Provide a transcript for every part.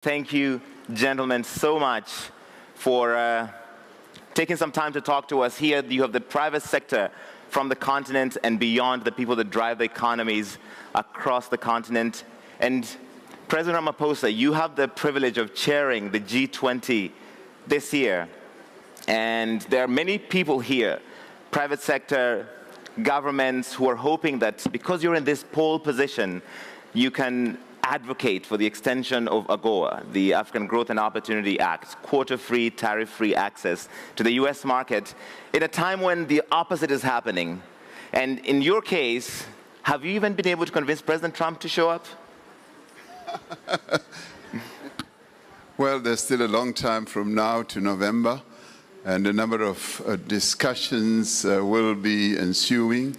Thank you, gentlemen, so much for taking some time to talk to us here. You have the private sector from the continent and beyond, the people that drive the economies across the continent. And President Ramaphosa, you have the privilege of chairing the G20 this year. And there are many people here, private sector, governments, who are hoping that because you're in this pole position, you can advocate for the extension of AGOA, the African Growth and Opportunity Act, quota-free, tariff-free access to the US market, in a time when the opposite is happening. And in your case, have you even been able to convince President Trump to show up? Well, there's still a long time from now to November, and a number of discussions will be ensuing.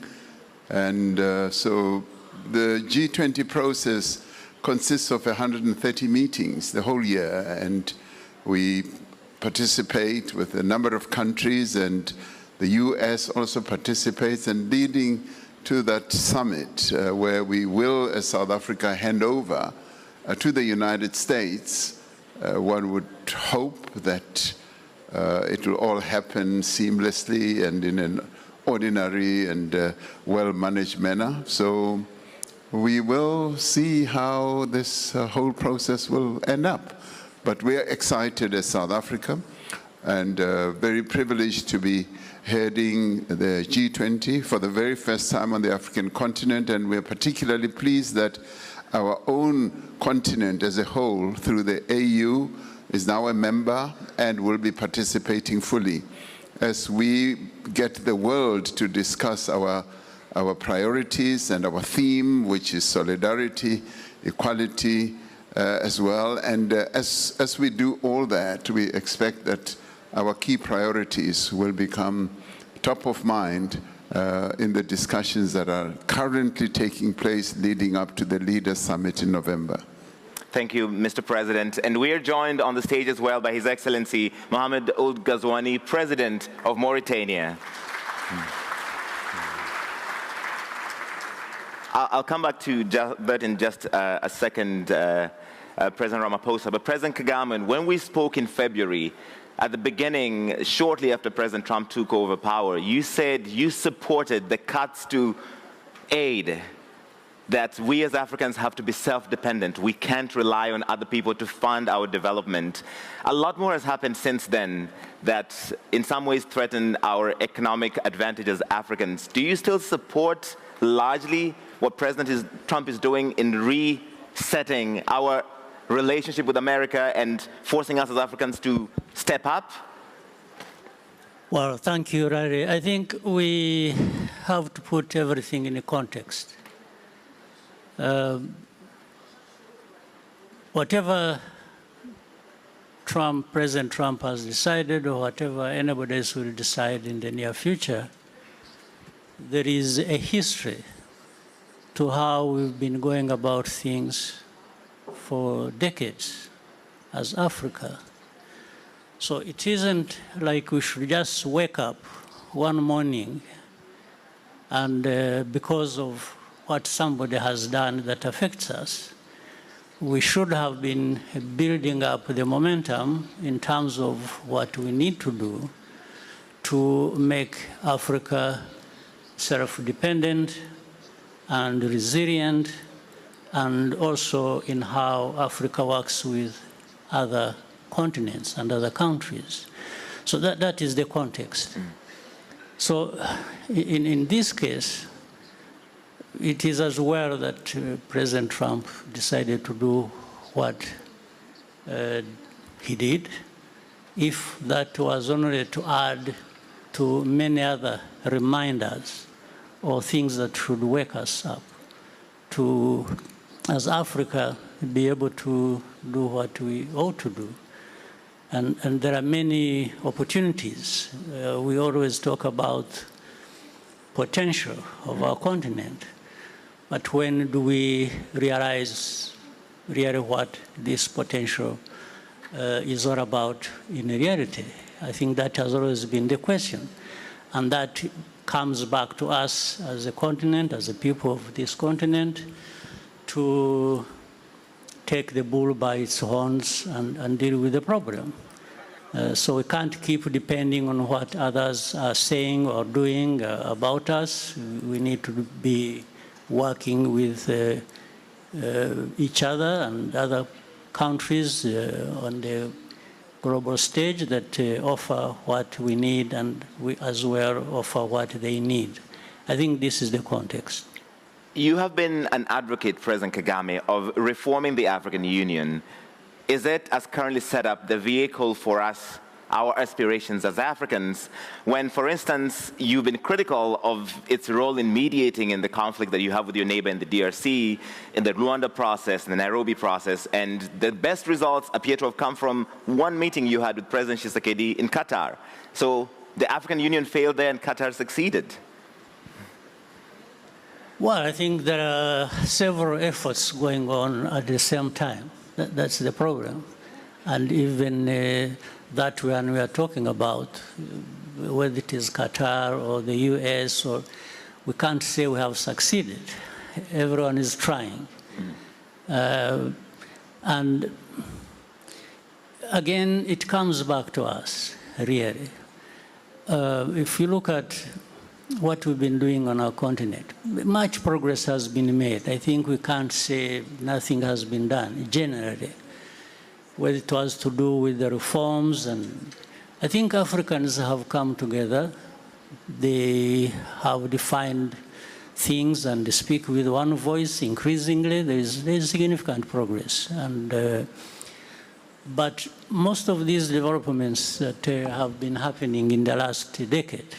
And so the G20 process consists of 130 meetings the whole year, and we participate with a number of countries, and the US also participates, and leading to that summit where we will, as South Africa, hand over to the United States. One would hope that it will all happen seamlessly and in an ordinary and well-managed manner. So we will see how this whole process will end up. But we are excited as South Africa and very privileged to be heading the G20 for the very first time on the African continent. And we're particularly pleased that our own continent as a whole, through the AU, is now a member and will be participating fully as we get the world to discuss our priorities and our theme, which is solidarity, equality as well. And as we do all that, we expect that our key priorities will become top of mind in the discussions that are currently taking place leading up to the Leaders' Summit in November. Thank you, Mr. President. And we are joined on the stage as well by His Excellency Mohamed Ould Ghazouani, President of Mauritania. I'll come back to that in just a second, President Ramaphosa. But President Kagame, when we spoke in February, at the beginning, shortly after President Trump took over power, you said you supported the cuts to aid, that we as Africans have to be self-dependent. We can't rely on other people to fund our development. A lot more has happened since then that in some ways threaten our economic advantage as Africans. Do you still support largely what President Trump is doing in resetting our relationship with America and forcing us as Africans to step up? Well, thank you, Rari. I think we have to put everything in a context. Whatever President Trump has decided, or whatever anybody else will decide in the near future, there is a history to how we've been going about things for decades as Africa. So it isn't like we should just wake up one morning and because of what somebody has done that affects us, we should have been building up the momentum in terms of what we need to do to make Africa self-dependent and resilient, and also in how Africa works with other continents and other countries. So that is the context. So in this case, it is as well that President Trump decided to do what he did, if that was only to add to many other reminders or things that should wake us up to, as Africa, be able to do what we ought to do. And there are many opportunities. We always talk about potential of our continent. But when do we realize really what this potential is all about in reality? I think that has always been the question. And that comes back to us as a continent, as a people of this continent, to take the bull by its horns and deal with the problem. So we can't keep depending on what others are saying or doing about us. We need to be working with each other and other countries on the global stage that offer what we need, and we as well offer what they need. I think this is the context. You have been an advocate, President Kagame, of reforming the African Union. Is it, as currently set up, the vehicle for us, our aspirations as Africans, when, for instance, you've been critical of its role in mediating in the conflict that you have with your neighbor in the DRC, in the Rwanda process, in the Nairobi process, and the best results appear to have come from one meeting you had with President Tshisekedi in Qatar. So the African Union failed there and Qatar succeeded. Well, I think there are several efforts going on at the same time. That's the problem. And even that one we are talking about, whether it is Qatar or the US, or we can't say we have succeeded. Everyone is trying. And again, it comes back to us, really. If you look at what we've been doing on our continent, much progress has been made. I think we can't say nothing has been done, generally. Whether it was to do with the reforms, and I think Africans have come together. They have defined things and speak with one voice increasingly. There is significant progress. And, but most of these developments that have been happening in the last decade,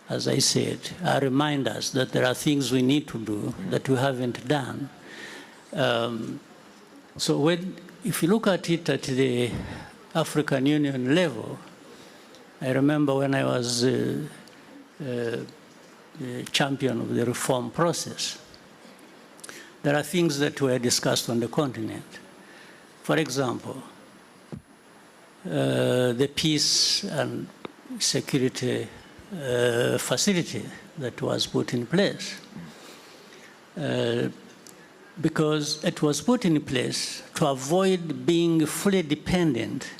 as I said, remind us that there are things we need to do that we haven't done. So if you look at it at the African Union level, I remember when I was the champion of the reform process, there are things that were discussed on the continent. For example, the peace and security facility that was put in place. Because it was put in place to avoid being fully dependent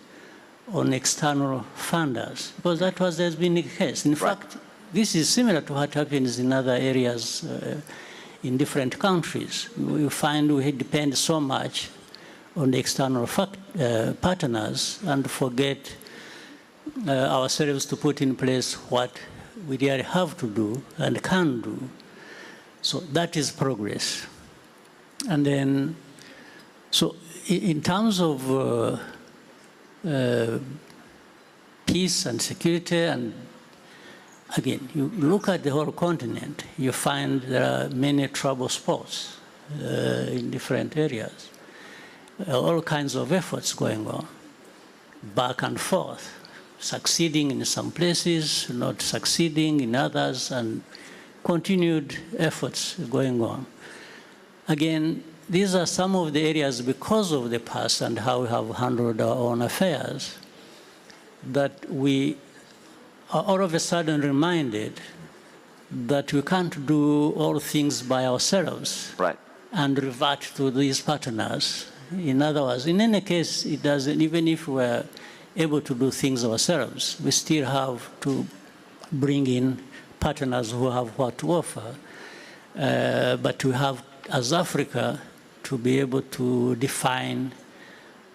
on external funders, because that has been the case. In fact, this is similar to what happens in other areas in different countries. We find we depend so much on the external partners and forget ourselves to put in place what we really have to do and can do. So that is progress. And then, so in terms of peace and security, and again, you look at the whole continent, you find there are many trouble spots in different areas. All kinds of efforts going on, back and forth, succeeding in some places, not succeeding in others, and continued efforts going on. Again, these are some of the areas, because of the past and how we have handled our own affairs, that we are all of a sudden reminded that we can't do all things by ourselves, right, and revert to these partners. In other words, in any case, it doesn't, even if we're able to do things ourselves, we still have to bring in partners who have what to offer. But we have, as Africa, to be able to define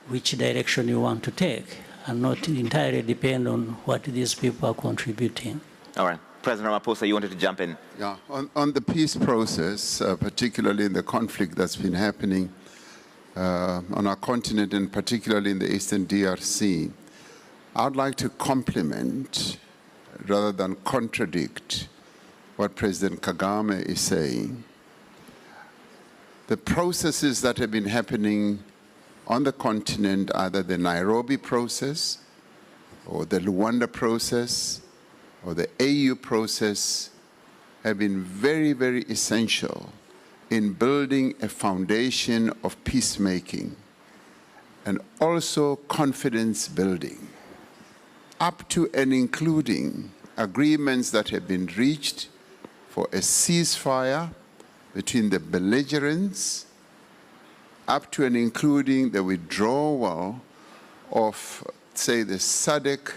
which direction you want to take and not entirely depend on what these people are contributing. All right. President Ramaphosa, you wanted to jump in. Yeah, on the peace process, particularly in the conflict that's been happening on our continent and particularly in the Eastern DRC, I'd like to compliment rather than contradict what President Kagame is saying. The processes that have been happening on the continent, either the Nairobi process or the Rwanda process or the AU process, have been very, very essential in building a foundation of peacemaking and also confidence building, up to and including agreements that have been reached for a ceasefire between the belligerents up to and including the withdrawal of, say, the SADC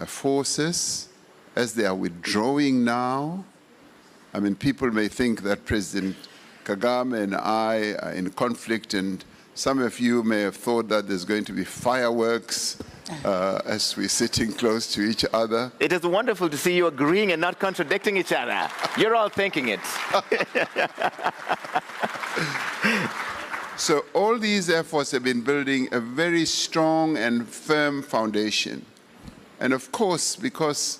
forces as they are withdrawing now. I mean, people may think that President Kagame and I are in conflict, and some of you may have thought that there's going to be fireworks as we're sitting close to each other. It is wonderful to see you agreeing and not contradicting each other. You're all thinking it. So all these efforts have been building a very strong and firm foundation. And of course, because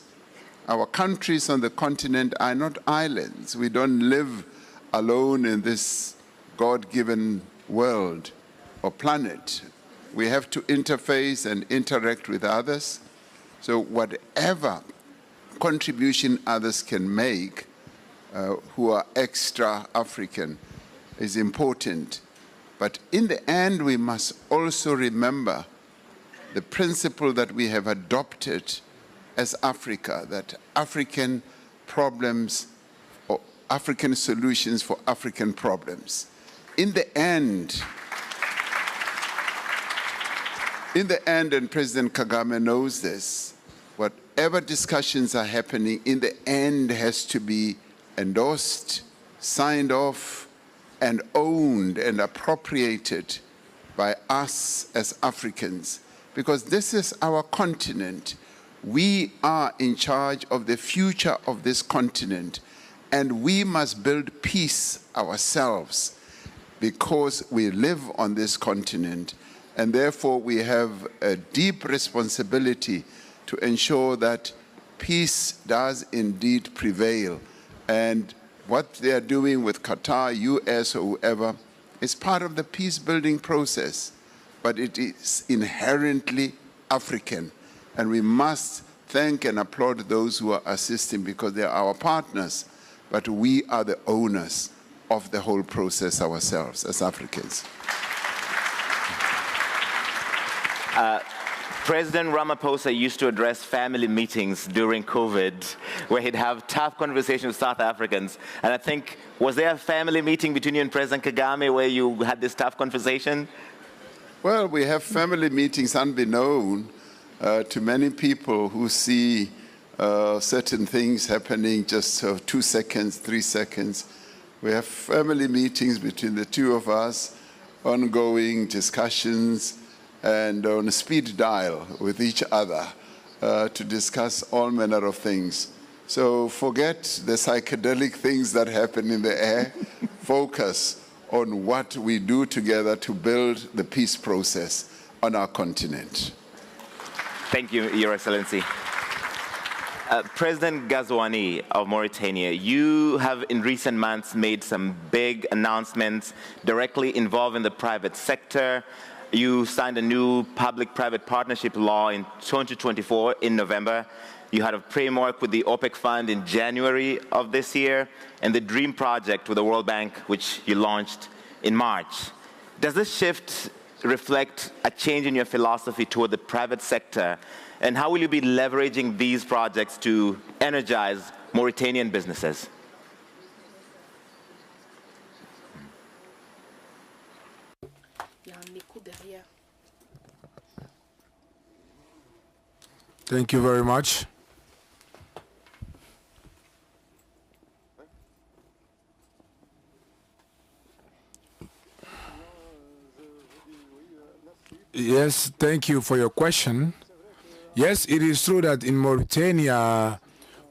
our countries on the continent are not islands, we don't live alone in this God-given world or planet. We have to interface and interact with others. So whatever contribution others can make who are extra-African is important. But in the end, we must also remember the principle that we have adopted as Africa, that African problems or African solutions for African problems. In the end, and President Kagame knows this, whatever discussions are happening, in the end has to be endorsed, signed off, and owned and appropriated by us as Africans, because this is our continent. We are in charge of the future of this continent, and we must build peace ourselves because we live on this continent, and therefore we have a deep responsibility to ensure that peace does indeed prevail. And what they are doing with Qatar, US, or whoever, is part of the peace-building process, but it is inherently African. And we must thank and applaud those who are assisting because they are our partners, but we are the owners of the whole process ourselves as Africans. President Ramaphosa used to address family meetings during COVID where he'd have tough conversations with South Africans. And I think, was there a family meeting between you and President Kagame where you had this tough conversation? Well, we have family meetings unbeknown to many people who see certain things happening just 2 seconds, 3 seconds. We have family meetings between the two of us, ongoing discussions, and on a speed dial with each other to discuss all manner of things. So forget the psychedelic things that happen in the air. Focus on what we do together to build the peace process on our continent. Thank you, Your Excellency. President Ghazouani of Mauritania, you have in recent months made some big announcements directly involving the private sector. You signed a new public-private partnership law in 2024 in November. You had a framework with the OPEC Fund in January of this year, and the DREAM project with the World Bank, which you launched in March. Does this shift reflect a change in your philosophy toward the private sector, and how will you be leveraging these projects to energize Mauritanian businesses? Thank you very much. Yes, thank you for your question. Yes, it is true that in Mauritania,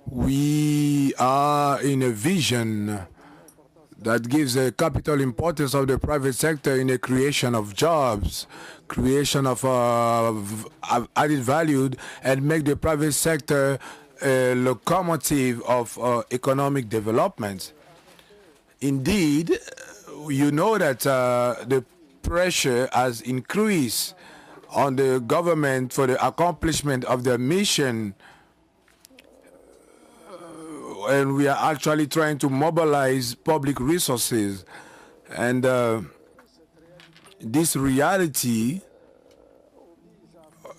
we are in a vision that gives a capital importance of the private sector in the creation of jobs, creation of added value, and make the private sector a locomotive of economic development. Indeed, you know that the pressure has increased on the government for the accomplishment of their mission, and we are actually trying to mobilize public resources. And this reality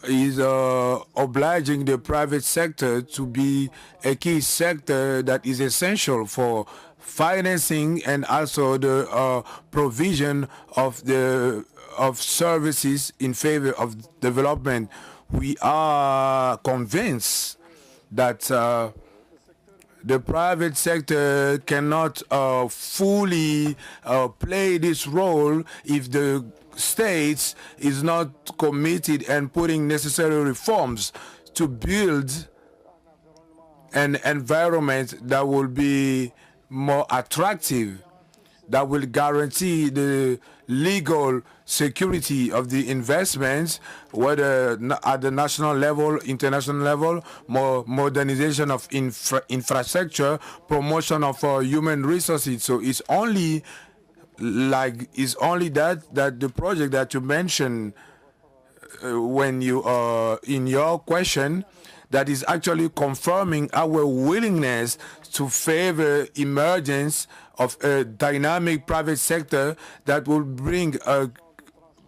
is obliging the private sector to be a key sector that is essential for financing and also the provision of services in favor of development. We are convinced that the private sector cannot fully play this role if the states is not committed and putting necessary reforms to build an environment that will be more attractive, that will guarantee the legal security of the investments, whether at the national level, international level, more modernization of infrastructure, promotion of human resources. So it's only that the project that you mentioned when you in your question, that is actually confirming our willingness to favor emergence of a dynamic private sector that will bring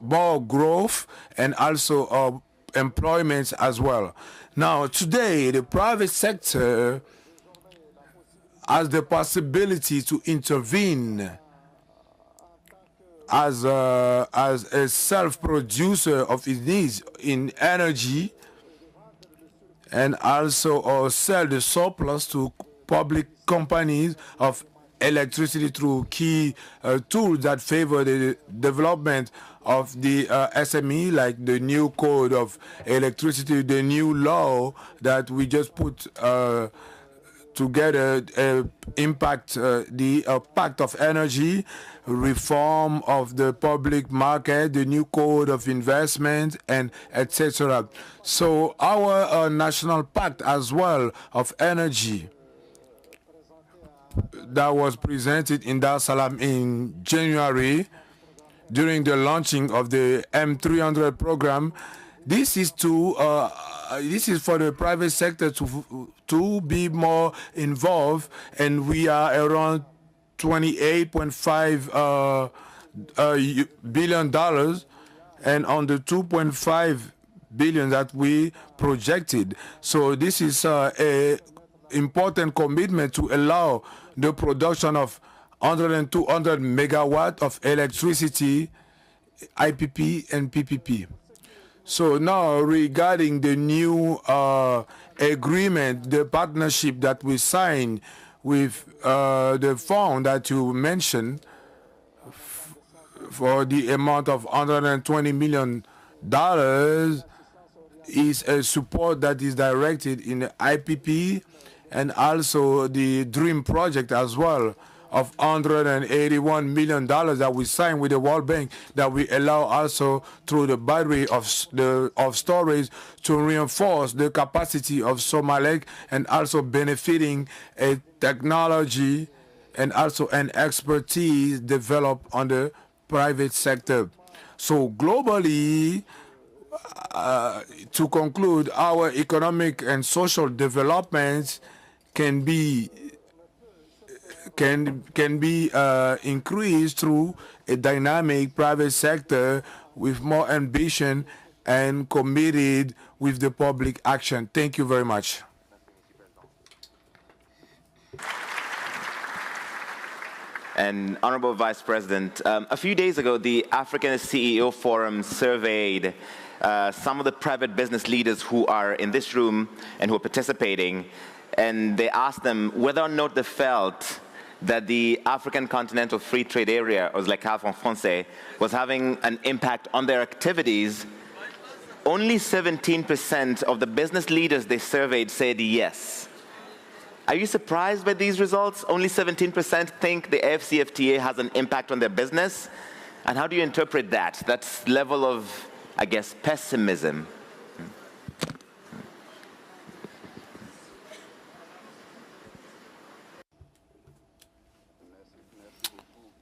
more growth and also employment as well. Now, today, the private sector has the possibility to intervene as a self-producer of its needs in energy, and also sell the surplus to public companies of electricity through key tools that favor the development of the SME, like the new code of electricity, the new law that we just put together, impact the Pact of Energy, reform of the public market, the new code of investment, and etc. So our national pact as well of energy that was presented in Dar es Salaam in January during the launching of the M300 program. This is for the private sector to be more involved, and we are around $28.5 billion, and on the 2.5 billion that we projected. So this is a important commitment to allow the production of 100 and 200 megawatt of electricity, IPP and PPP. So now regarding the new agreement, the partnership that we signed with the fund that you mentioned for the amount of $120 million is a support that is directed in the IPP and also the DREAM project as well of $181 million that we signed with the World Bank, that we allow also through the battery of storage to reinforce the capacity of Somalek, and also benefiting a technology and also an expertise developed on the private sector. So globally, to conclude, our economic and social developments can be increased through a dynamic private sector with more ambition and committed with the public action. Thank you very much. And Honorable Vice President, a few days ago, the African CEO Forum surveyed some of the private business leaders who are in this room and who are participating, and they asked them whether or not they felt that the African Continental Free Trade Area, or le CAF en français, was having an impact on their activities. Only 17% of the business leaders they surveyed said yes. Are you surprised by these results? Only 17% think the AFCFTA has an impact on their business. And how do you interpret that? That's level of, I guess, pessimism.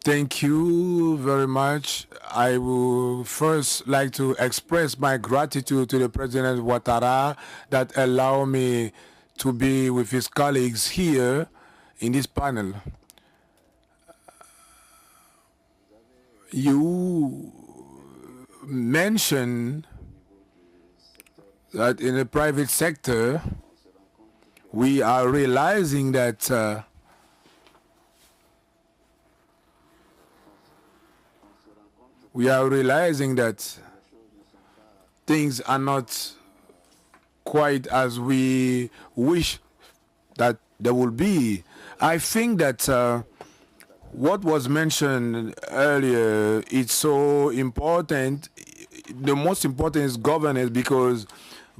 Thank you very much. I would first like to express my gratitude to the President Ouattara that allowed me to be with his colleagues here in this panel. You mentioned that in the private sector, we are realizing that we are realizing that things are not quite as we wish that they will be. I think that what was mentioned earlier is so important. The most important is governance, because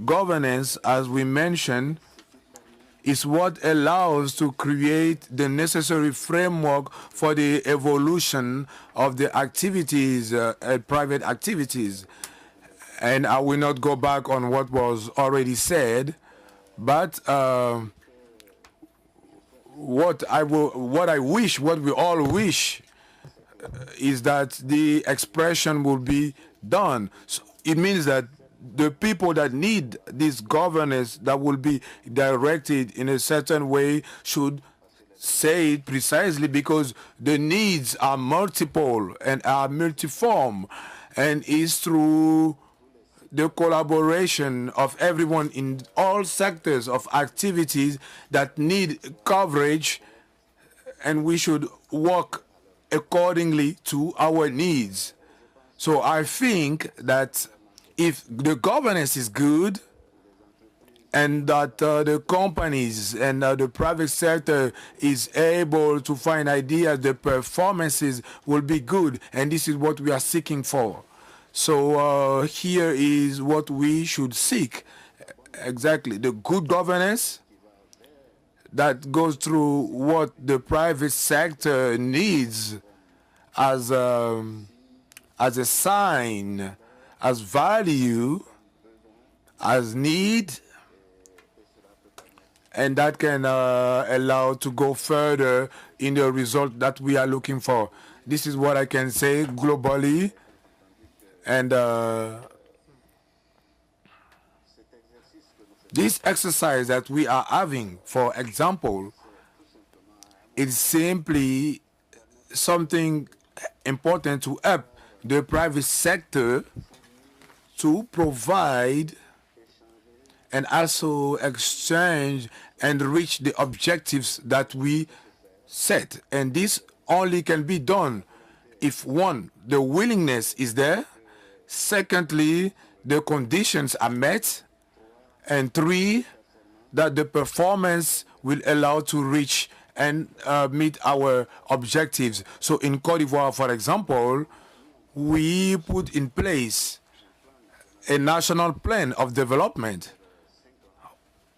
governance, as we mentioned, is what allows to create the necessary framework for the evolution of the activities, private activities. And I will not go back on what was already said, but what we all wish is that the expression will be done. So it means that the people that need this governance that will be directed in a certain way should say it precisely, because the needs are multiple and are multiform, and is through the collaboration of everyone in all sectors of activities that need coverage, and we should work accordingly to our needs. So I think that if the governance is good, and that the companies and the private sector is able to find ideas, the performances will be good, and this is what we are seeking for. So here is what we should seek. Exactly, the good governance that goes through what the private sector needs as a sign, as value, as need, and that can allow to go further in the result that we are looking for. This is what I can say globally. And this exercise that we are having, for example, is simply something important to help the private sector to provide and also exchange and reach the objectives that we set. And this only can be done if, one, the willingness is there, secondly, the conditions are met, and three, that the performance will allow to reach and meet our objectives. So in Côte d'Ivoire, for example, we put in place a national plan of development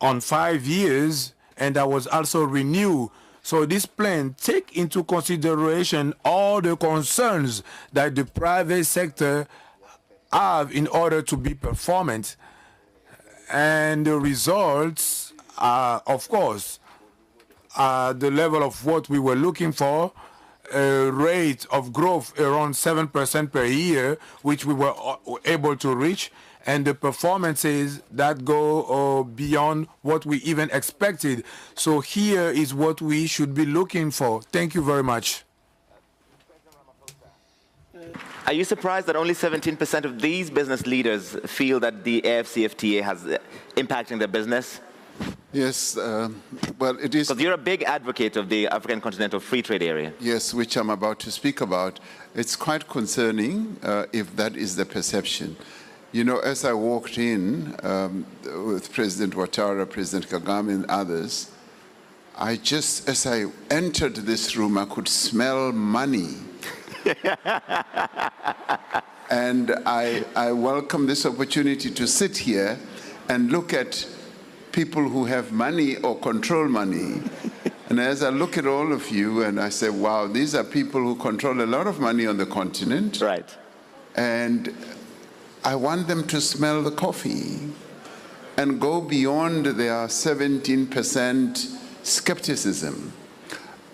on 5 years, and that was also renewed. So this plan takes into consideration all the concerns that the private sector have in order to be performant. And the results are, of course, the level of what we were looking for, a rate of growth around 7% per year, which we were able to reach, and the performances that go beyond what we even expected. So here is what we should be looking for. Thank you very much. Are you surprised that only 17% of these business leaders feel that the AFCFTA has impacting their business? Yes, well, it is. Because you're a big advocate of the African Continental Free Trade Area. Yes, which I'm about to speak about. It's quite concerning if that is the perception. You know, as I walked in with President Ouattara, President Kagame, and others, as I entered this room, I could smell money. And I welcome this opportunity to sit here and look at people who have money or control money. And as I look at all of you, and I say, wow, these are people who control a lot of money on the continent. Right. And I want them to smell the coffee and go beyond their 17% skepticism,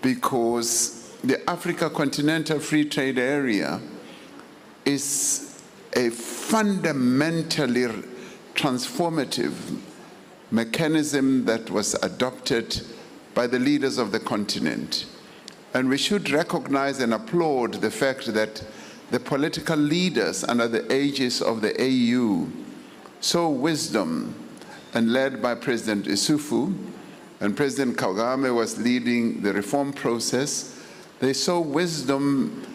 because the Africa Continental Free Trade Area is a fundamentally transformative mechanism that was adopted by the leaders of the continent. And we should recognize and applaud the fact that the political leaders under the aegis of the AU saw wisdom, and led by President Issoufou, and President Kagame was leading the reform process. They saw wisdom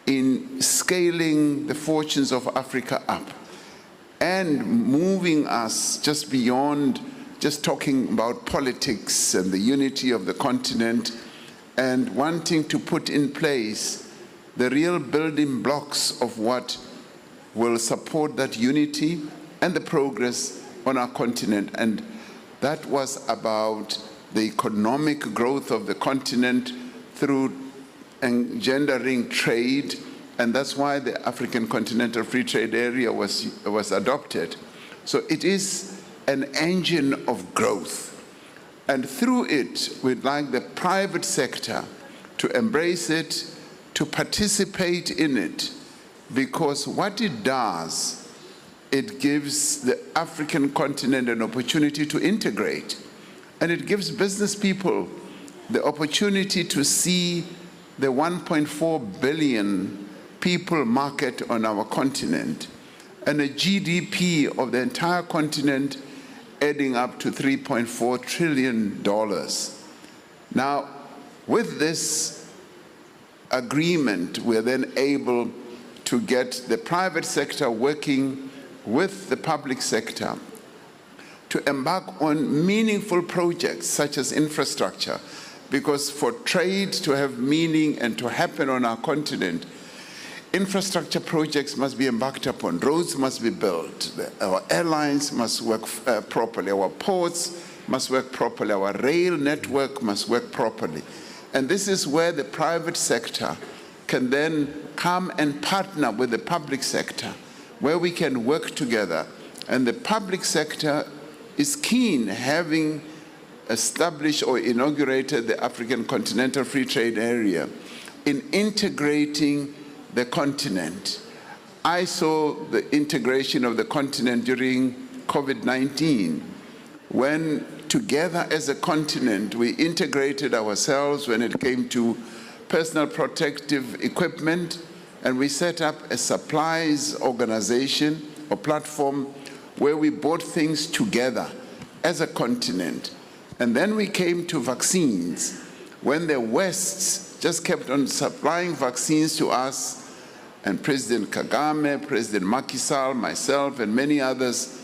in scaling the fortunes of Africa up and moving us just beyond just talking about politics and the unity of the continent, and wanting to put in place the real building blocks of what will support that unity and the progress on our continent. And that was about the economic growth of the continent through engendering trade, and that's why the African Continental Free Trade Area was adopted. So it is an engine of growth. And through it, we'd like the private sector to embrace it, to participate in it, because what it does, it gives the African continent an opportunity to integrate. And it gives business people the opportunity to see the 1.4 billion people market on our continent and a GDP of the entire continent adding up to $3.4 trillion. Now, with this agreement, we're then able to get the private sector working with the public sector to embark on meaningful projects such as infrastructure, because for trade to have meaning and to happen on our continent, infrastructure projects must be embarked upon, roads must be built, our airlines must work properly, our ports must work properly, our rail network must work properly. And this is where the private sector can then come and partner with the public sector, where we can work together. And the public sector is keen, having established or inaugurated the African Continental Free Trade Area, in integrating the continent. I saw the integration of the continent during COVID-19, when together as a continent we integrated ourselves when it came to personal protective equipment, and we set up a supplies organization or platform where we bought things together as a continent. And then we came to vaccines, when the West just kept on supplying vaccines to us, and President Kagame, President Macky Sall, myself, and many others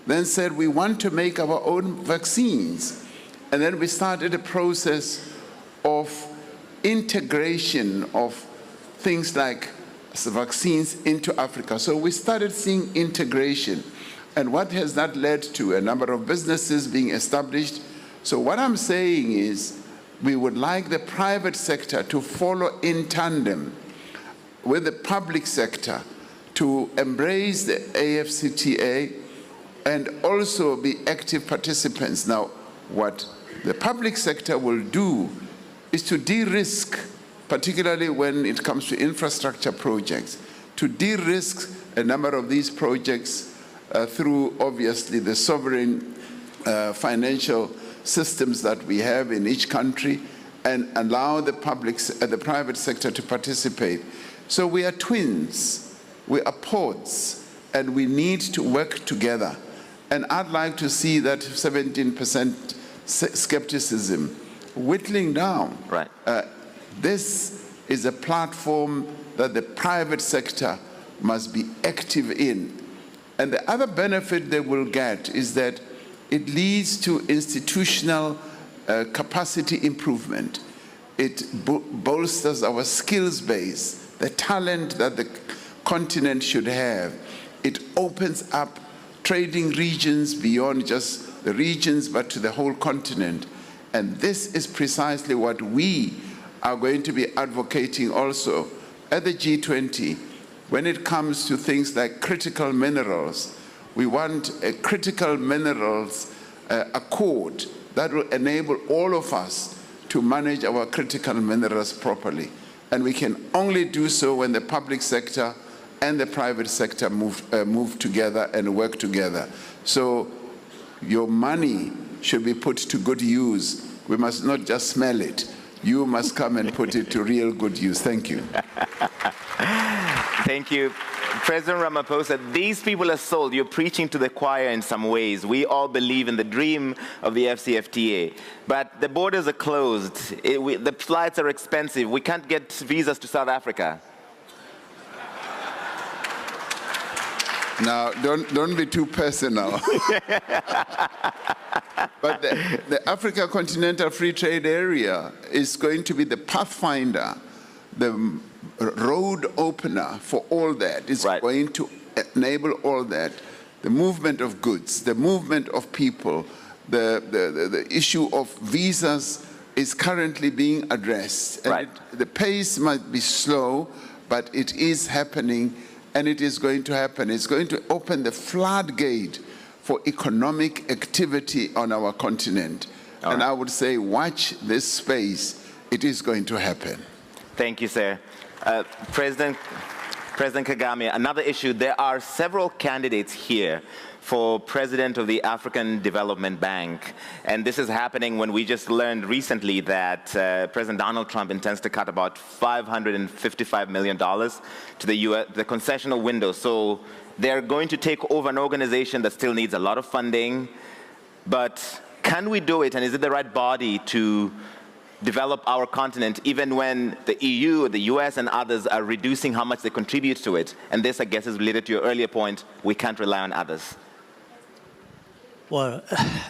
then said, we want to make our own vaccines. And then we started a process of integration of things like vaccines into Africa. So we started seeing integration. And what has that led to? A number of businesses being established. So what I'm saying is, we would like the private sector to follow in tandem with the public sector to embrace the AfCFTA and also be active participants. Now, what the public sector will do is to de-risk, particularly when it comes to infrastructure projects, to de-risk a number of these projects through, obviously, the sovereign financial systems that we have in each country, and allow the private sector to participate. So we are twins, we are pods, and we need to work together. And I'd like to see that 17% skepticism whittling down. Right. This is a platform that the private sector must be active in. And the other benefit they will get is that it leads to institutional capacity improvement. It bolsters our skills base, the talent that the continent should have. It opens up trading regions beyond just the regions, but to the whole continent. And this is precisely what we are going to be advocating also at the G20 when it comes to things like critical minerals. We want a critical minerals accord that will enable all of us to manage our critical minerals properly. And we can only do so when the public sector and the private sector move together and work together. So your money should be put to good use. We must not just smell it. You must come and put it to real good use. Thank you. Thank you. President Ramaphosa, these people are sold. You're preaching to the choir in some ways. We all believe in the dream of the AfCFTA. But the borders are closed. The flights are expensive. We can't get visas to South Africa. Now, don't be too personal. But the Africa Continental Free Trade Area is going to be the pathfinder, the road opener for all that. It's going to enable all that. The movement of goods, the movement of people, the issue of visas is currently being addressed. And the pace might be slow, but it is happening, and it is going to happen. It's going to open the floodgate for economic activity on our continent. And I would say, watch this space. It is going to happen. Thank you, sir. President Kagame, another issue, there are several candidates here for President of the African Development Bank. And this is happening when we just learned recently that President Donald Trump intends to cut about $555 million to the concessional window. So they're going to take over an organization that still needs a lot of funding. But can we do it, and is it the right body to develop our continent even when the EU, the US, and others are reducing how much they contribute to it? And this, I guess, is related to your earlier point, we can't rely on others. Well,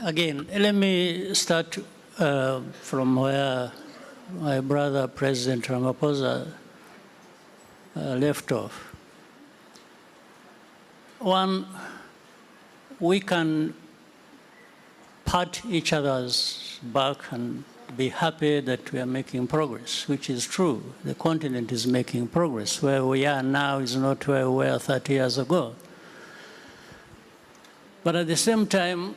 again, let me start from where my brother, President Ramaphosa, left off. One, we can pat each other's back and be happy that we are making progress, which is true. The continent is making progress. Where we are now is not where we were 30 years ago. But at the same time,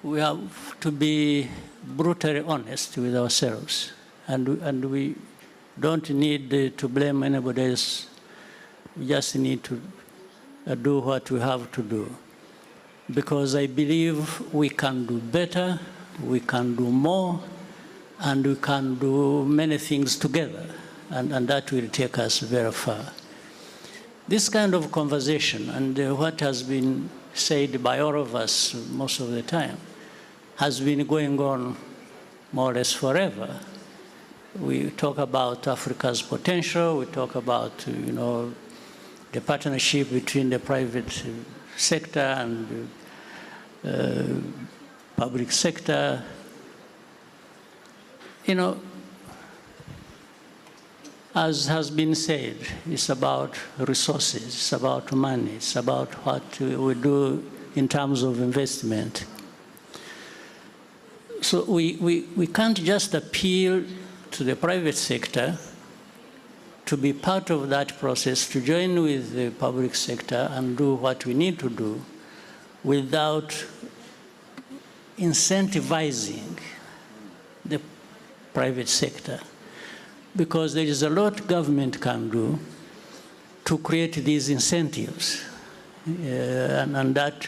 we have to be brutally honest with ourselves. And we don't need to blame anybody else. We just need to do what we have to do. Because I believe we can do better, we can do more, and we can do many things together. And that will take us very far. This kind of conversation, and what has been said by all of us most of the time, has been going on more or less forever. We talk about Africa's potential, we talk about, the partnership between the private sector and the public sector. As has been said, it's about resources, it's about money, it's about what we do in terms of investment. So we can't just appeal to the private sector to be part of that process, to join with the public sector and do what we need to do without incentivizing the private sector. Because there is a lot government can do to create these incentives. And that,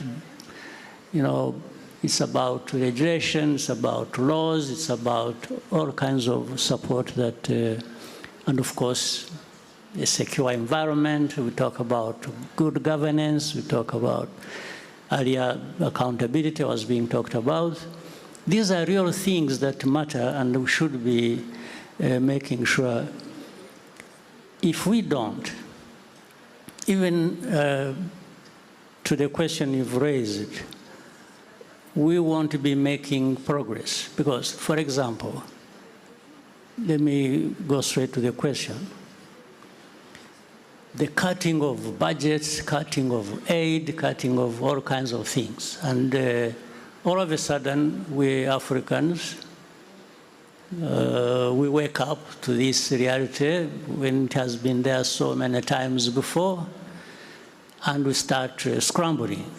it's about regulation, it's about laws, it's about all kinds of support that, and of course, a secure environment. We talk about good governance, we talk about area accountability was being talked about. These are real things that matter, and we should be making sure. If we don't, even to the question you've raised, we won't be making progress. Because, for example, let me go straight to the question. The cutting of budgets, cutting of aid, cutting of all kinds of things. And all of a sudden, we Africans, we wake up to this reality when it has been there so many times before, and we start scrambling.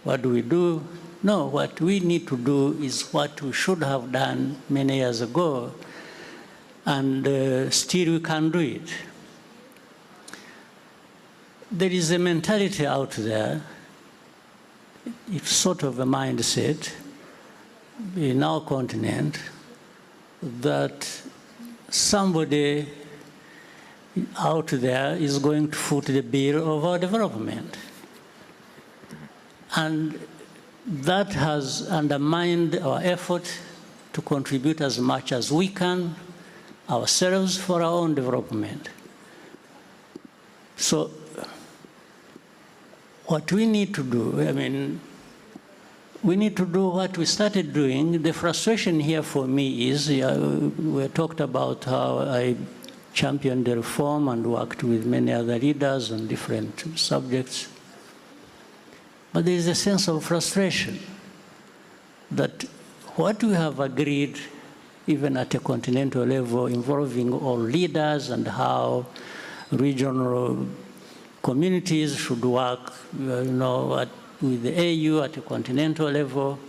What do we do? No, what we need to do is what we should have done many years ago, and still we can do it. There is a mentality out there, it's sort of a mindset in our continent that somebody out there is going to foot the bill of our development. And that has undermined our effort to contribute as much as we can ourselves for our own development. So what we need to do, I mean, we need to do what we started doing. The frustration here for me is, we talked about how I championed the reform and worked with many other leaders on different subjects. But there is a sense of frustration that what we have agreed, even at a continental level, involving all leaders and how regional communities should work, with the AU at a continental level,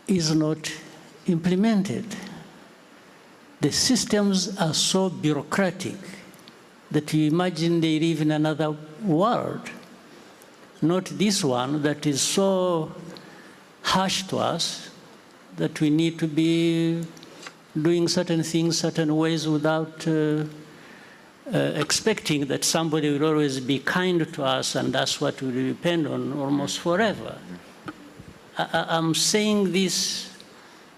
is not implemented. The systems are so bureaucratic that you imagine they live in another world, not this one that is so harsh to us that we need to be doing certain things certain ways without expecting that somebody will always be kind to us, and that's what we depend on almost forever. I'm saying this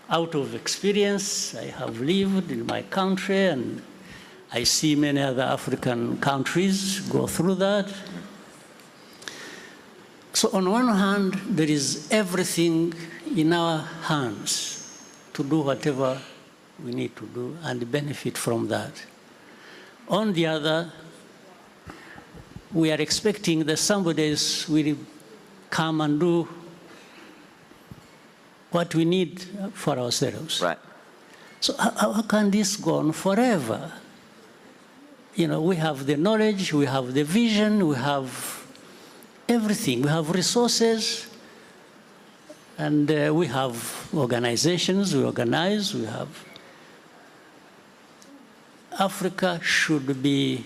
out of experience. I have lived in my country, and I see many other African countries go through that. So on one hand, there is everything in our hands to do whatever we need to do and benefit from that. On the other, we are expecting that somebody else will come and do what we need for ourselves. Right. So how can this go on forever? We have the knowledge, we have the vision, we have everything. We have resources, and we have organizations, we organize, we have. Africa should be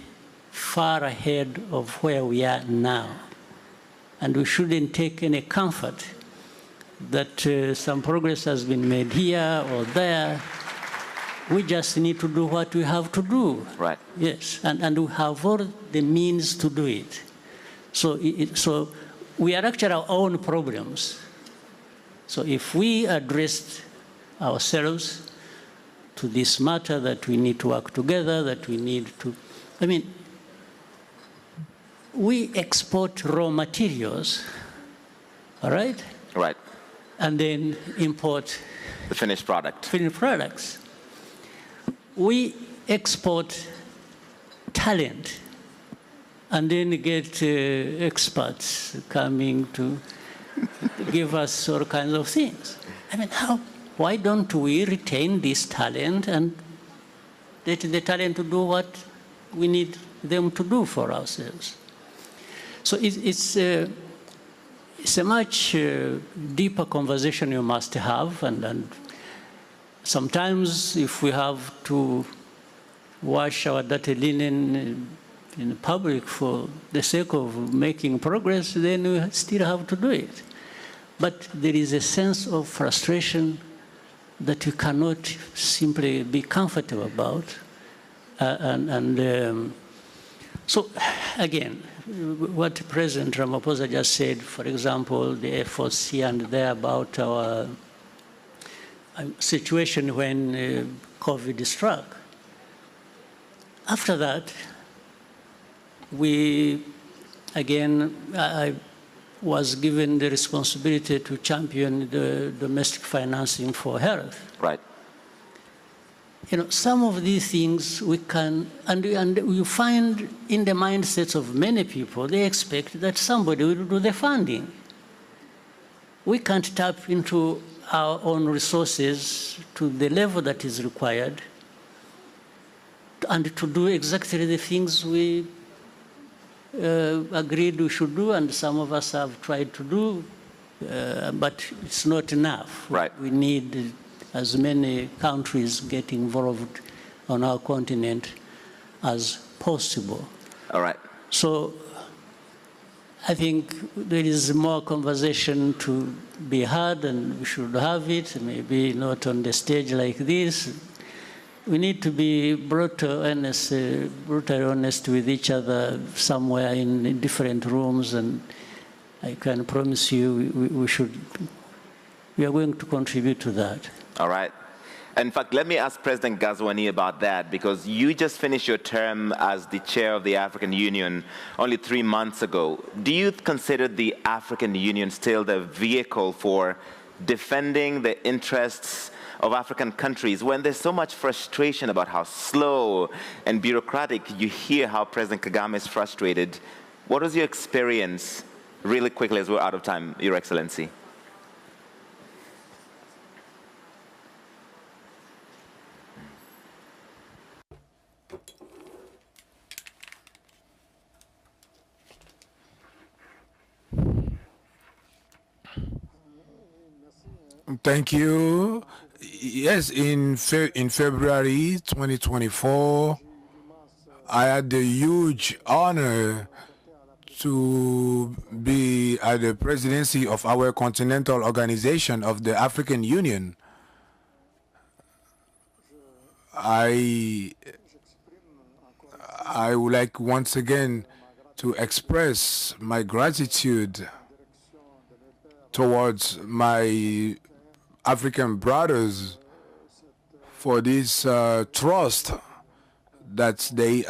far ahead of where we are now. And we shouldn't take any comfort that some progress has been made here or there. We just need to do what we have to do. Right. Yes, and we have all the means to do it. So we are actually our own problems. So if we addressed ourselves to this matter, that we need to work together, that we need to, we export raw materials, all right? Right. And then import the finished product. Finished products. We export talent and then get experts coming to give us all kinds of things. Why don't we retain this talent and let the talent to do what we need them to do for ourselves? So it's a much deeper conversation you must have, and sometimes if we have to wash our dirty linen in public for the sake of making progress, then we still have to do it. But there is a sense of frustration that you cannot simply be comfortable about. So again, what President Ramaphosa just said, for example, the efforts here and there about our situation when COVID struck. After that, I was given the responsibility to champion the domestic financing for health. Right. Some of these things we can, and you find in the mindsets of many people, they expect that somebody will do the funding. We can't tap into our own resources to the level that is required and to do exactly the things we agreed we should do, and some of us have tried to do, but it's not enough. Right. We need as many countries get involved on our continent as possible. All right. So I think there is more conversation to be had, and we should have it, maybe not on the stage like this. We need to be brutally honest with each other somewhere in different rooms, and I can promise you we are going to contribute to that. All right. In fact, let me ask President Ghazouani about that, because you just finished your term as the chair of the African Union only 3 months ago. Do you consider the African Union still the vehicle for defending the interests of African countries when there's so much frustration about how slow and bureaucratic? You hear how President Kagame is frustrated. What was your experience, really quickly as we're out of time, Your Excellency? Thank you. Yes, in February 2024, I had the huge honor to be at the presidency of our continental organization of the African Union. I would like once again to express my gratitude towards my African brothers for this trust that they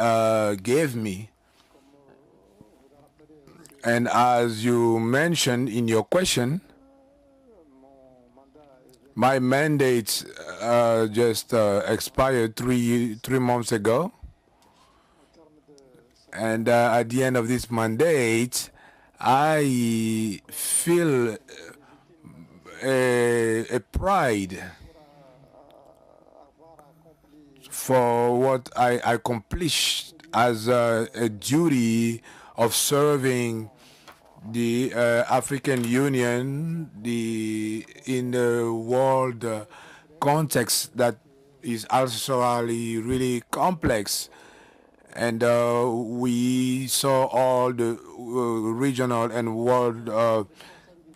gave me. And as you mentioned in your question, my mandate just expired three months ago. And at the end of this mandate, I feel a pride for what I accomplished as a duty of serving the African Union in the world context that is also really complex. And we saw all the regional and world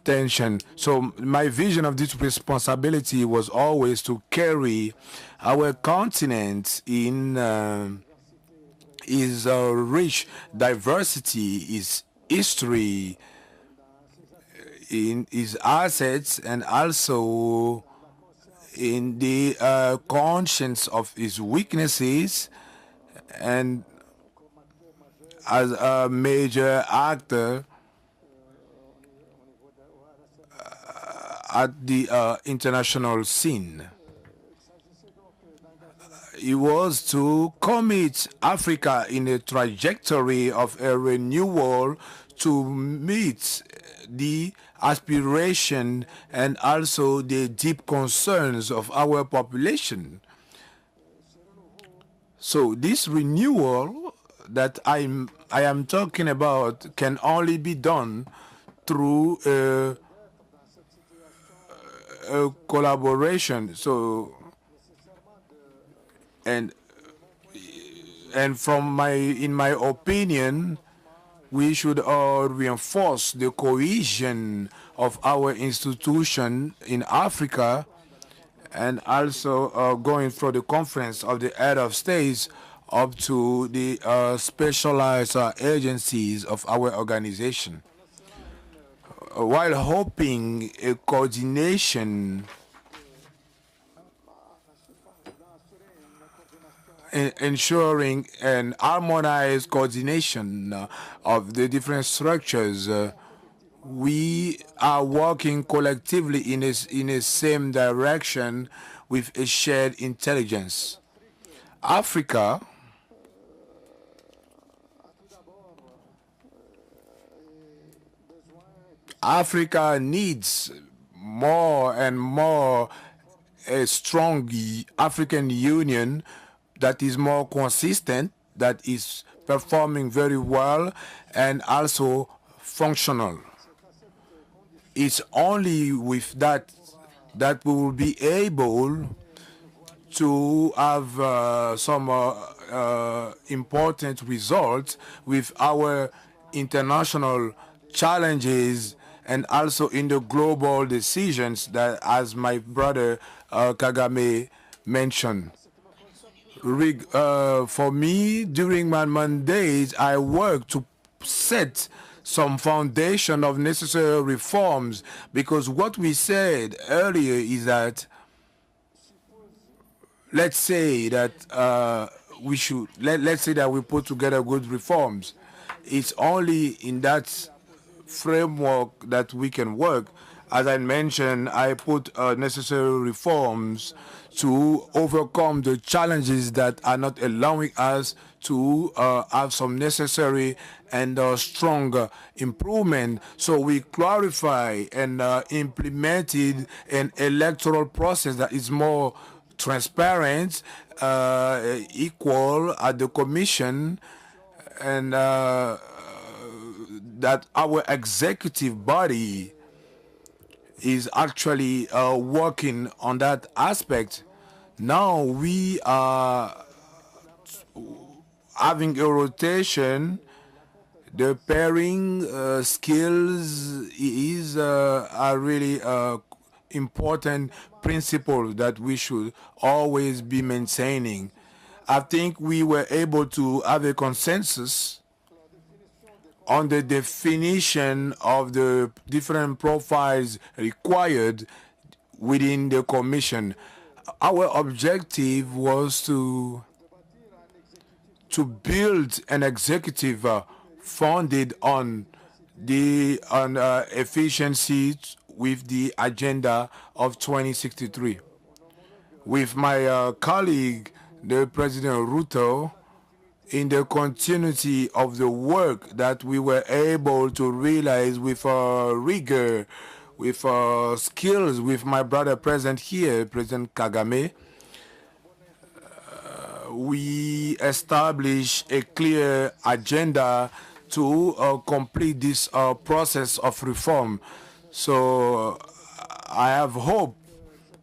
tension. So my vision of this responsibility was always to carry our continent in its rich diversity, its history, in its assets, and also in the conscience of its weaknesses, and as a major actor at the international scene. It was to commit Africa in a trajectory of a renewal to meet the aspiration and also the deep concerns of our population. So this renewal that I am talking about can only be done through a collaboration. So and from in my opinion, we should reinforce the cohesion of our institution in Africa, and also going from the conference of the head of states up to the specialized agencies of our organization, while hoping a coordination, ensuring an harmonized coordination of the different structures. We are working collectively in a same direction with a shared intelligence. Africa needs more and more a strong African Union that is more consistent, that is performing very well, and also functional. It's only with that we will be able to have some important results with our international challenges and also in the global decisions that, as my brother Kagame mentioned. For me, during my mandate, I worked to set some foundation of necessary reforms, because what we said earlier is that let's say that let's say that we put together good reforms. It's only in that framework that we can work. As I mentioned, I put necessary reforms to overcome the challenges that are not allowing us to have some necessary and strong improvement. So we clarify and implemented an electoral process that is more transparent, equal at the Commission, and that our executive body is actually working on that aspect. Now we are having a rotation. The pairing skills is a really important principle that we should always be maintaining. I think we were able to have a consensus on the definition of the different profiles required within the Commission. Our objective was to build an executive founded on the efficiency with the agenda of 2063. With my colleague, the President Ruto, in the continuity of the work that we were able to realize with rigor, with skills, with my brother present here, President Kagame, we establish a clear agenda to complete this process of reform. So I have hope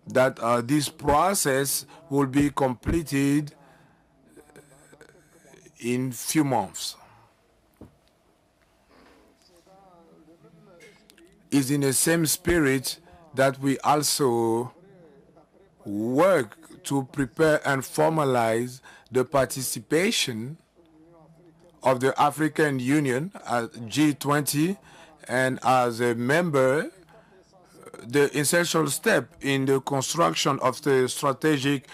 that this process will be completed in few months. It's in the same spirit that we also work to prepare and formalize the participation of the African Union at G20, and as a member, the essential step in the construction of the strategic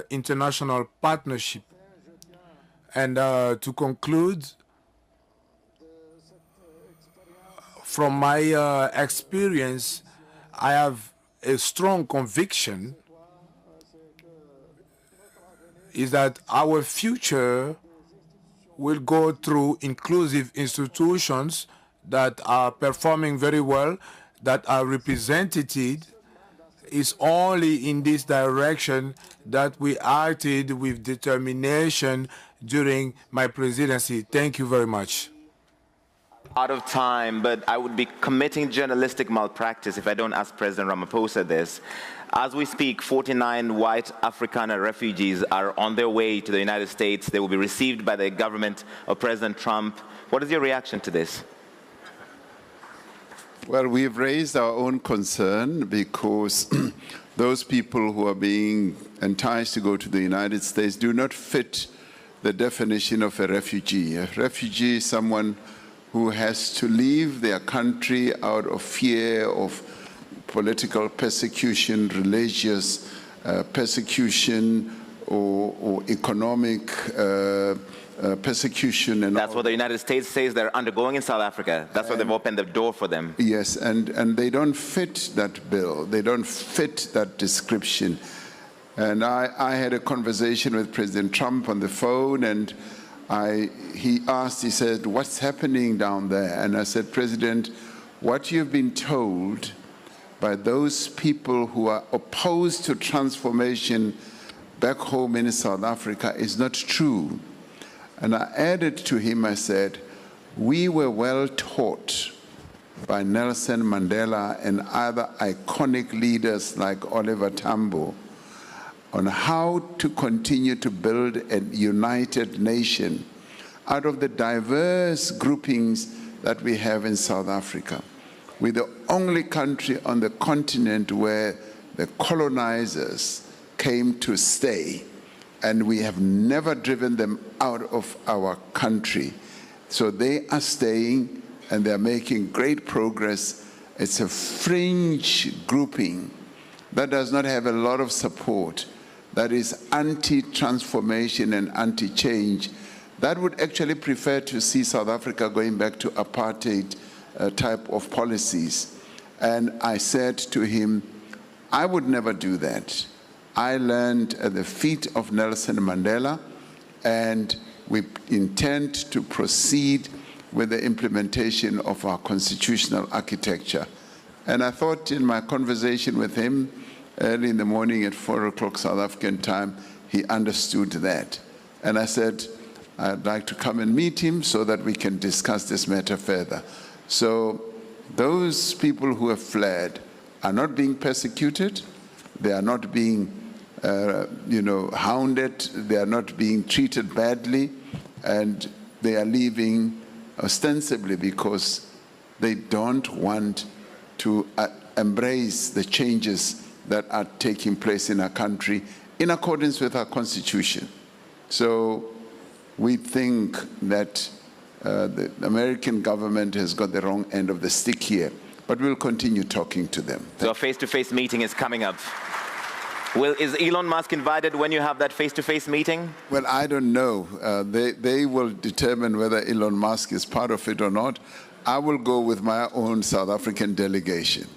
international partnership. And to conclude, from my experience, I have a strong conviction is that our future will go through inclusive institutions that are performing very well, that are represented. It's only in this direction that we acted with determination during my presidency. Thank you very much. Out of time, but I would be committing journalistic malpractice if I don't ask President Ramaphosa this. As we speak, 49 white Afrikaner refugees are on their way to the United States. They will be received by the government of President Trump. What is your reaction to this? Well, we've raised our own concern because those people who are being enticed to go to the United States do not fit the definition of a refugee. A refugee is someone who has to leave their country out of fear of political persecution, religious persecution, or economic persecution. And that's what the United States says they're undergoing in South Africa. That's why they've opened the door for them. Yes, and they don't fit that bill. They don't fit that description. And I had a conversation with President Trump on the phone, and he said, what's happening down there? And I said, President, what you've been told by those people who are opposed to transformation back home in South Africa is not true. And I added to him, I said, we were well taught by Nelson Mandela and other iconic leaders like Oliver Tambo on how to continue to build a united nation out of the diverse groupings that we have in South Africa. We're the only country on the continent where the colonizers came to stay, and we have never driven them out of our country. So they are staying, and they're making great progress. It's a fringe grouping that does not have a lot of support, that is anti-transformation and anti-change, that would actually prefer to see South Africa going back to apartheid type of policies. And I said to him, I would never do that. I learned at the feet of Nelson Mandela, and we intend to proceed with the implementation of our constitutional architecture. And I thought in my conversation with him early in the morning at 4 o'clock South African time, he understood that. And I said, I'd like to come and meet him so that we can discuss this matter further. So those people who have fled are not being persecuted. They are not being hounded. They are not being treated badly. And they are leaving ostensibly because they don't want to embrace the changes that are taking place in our country in accordance with our constitution. So we think that the American government has got the wrong end of the stick here, but we'll continue talking to them. So a face-to-face meeting is coming up. Is Elon Musk invited when you have that face-to-face meeting? Well, I don't know. They will determine whether Elon Musk is part of it or not. I will go with my own South African delegation.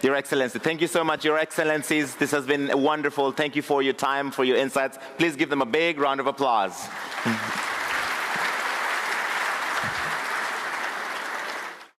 Your Excellency, thank you so much. Your Excellencies, this has been wonderful. Thank you for your time, for your insights. Please give them a big round of applause.